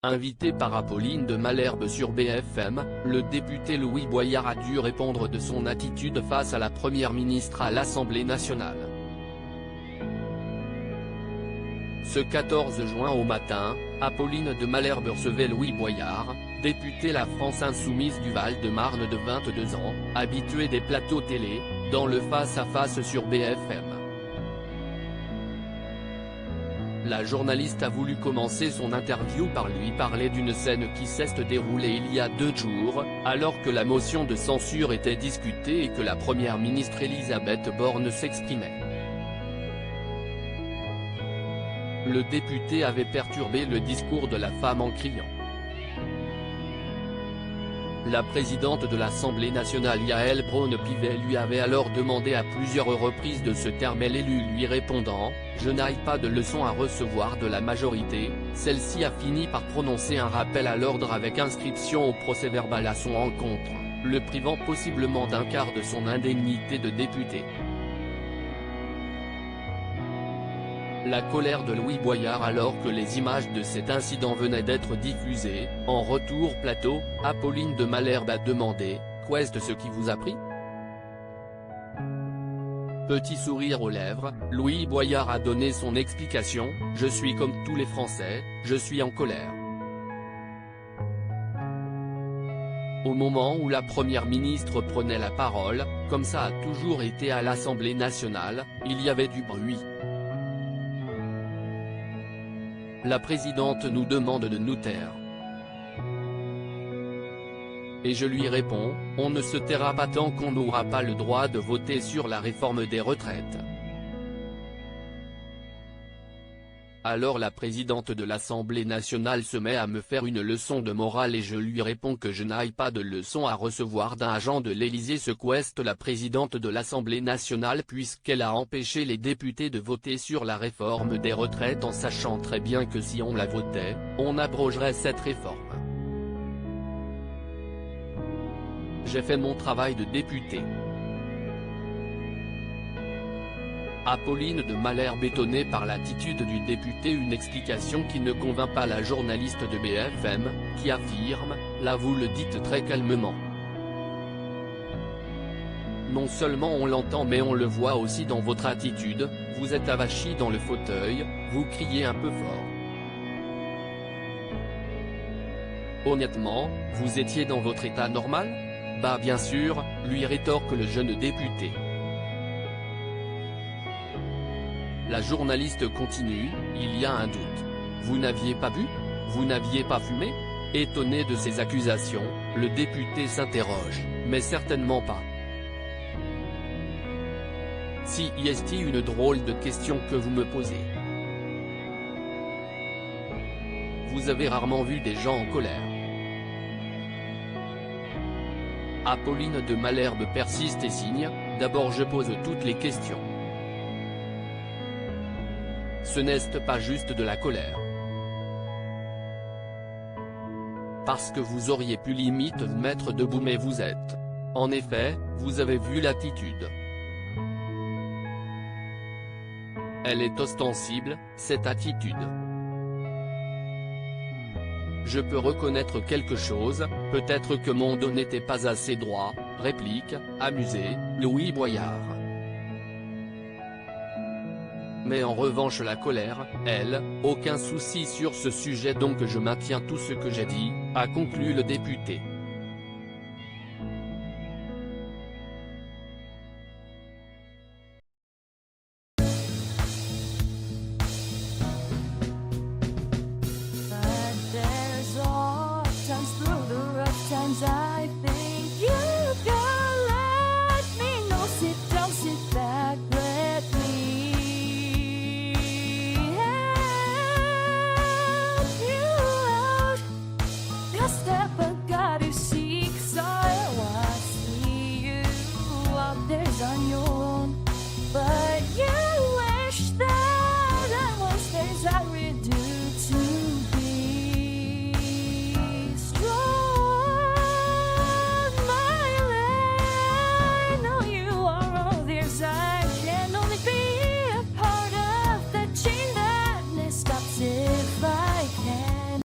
Invité par Apolline de Malherbe sur BFM, le député Louis Boyard a dû répondre de son attitude face à la première ministre à l'Assemblée nationale. Ce 14 juin au matin, Apolline de Malherbe recevait Louis Boyard, député La France Insoumise du Val-de-Marne de 22 ans, habitué des plateaux télé, dans le face-à-face sur BFM. La journaliste a voulu commencer son interview par lui parler d'une scène qui s'est déroulée il y a 2 jours, alors que la motion de censure était discutée et que la première ministre Elisabeth Borne s'exprimait. Le député avait perturbé le discours de la femme en criant. La présidente de l'Assemblée nationale Yaël Braun-Pivet lui avait alors demandé à plusieurs reprises de se taire, mais l'élu lui répondant « Je n'ai pas de leçon à recevoir de la majorité », celle-ci a fini par prononcer un rappel à l'ordre avec inscription au procès-verbal à son encontre, le privant possiblement d'un quart de son indemnité de député. La colère de Louis Boyard alors que les images de cet incident venaient d'être diffusées. En retour plateau, Apolline de Malherbe a demandé « Qu'est-ce ce qui vous a pris ?» Petit sourire aux lèvres, Louis Boyard a donné son explication « Je suis comme tous les Français, je suis en colère. » Au moment où la première ministre prenait la parole, comme ça a toujours été à l'Assemblée nationale, il y avait du bruit. La présidente nous demande de nous taire. Et je lui réponds, on ne se taira pas tant qu'on n'aura pas le droit de voter sur la réforme des retraites. Alors la présidente de l'Assemblée nationale se met à me faire une leçon de morale et je lui réponds que je n'aille pas de leçon à recevoir d'un agent de l'Élysée, sequestre la présidente de l'Assemblée nationale puisqu'elle a empêché les députés de voter sur la réforme des retraites en sachant très bien que si on la votait, on abrogerait cette réforme. J'ai fait mon travail de député. Apolline de Malherbe étonnée par l'attitude du député, une explication qui ne convainc pas la journaliste de BFM, qui affirme « Là vous le dites très calmement. Non seulement on l'entend mais on le voit aussi dans votre attitude, vous êtes avachi dans le fauteuil, vous criez un peu fort. Honnêtement, vous étiez dans votre état normal ? Bah bien sûr », lui rétorque le jeune député. La journaliste continue, il y a un doute. Vous n'aviez pas bu ? Vous n'aviez pas fumé ? Étonné de ces accusations, le député s'interroge, mais certainement pas. Si est une drôle de question que vous me posez. Vous avez rarement vu des gens en colère. Apolline de Malherbe persiste et signe, d'abord je pose toutes les questions. Ce n'est pas juste de la colère. Parce que vous auriez pu limite vous mettre debout mais vous êtes. En effet, vous avez vu l'attitude. Elle est ostensible, cette attitude. Je peux reconnaître quelque chose, peut-être que mon dos n'était pas assez droit, réplique, amusé, Louis Boyard. Mais en revanche la colère, elle, aucun souci sur ce sujet donc je maintiens tout ce que j'ai dit, a conclu le député. On your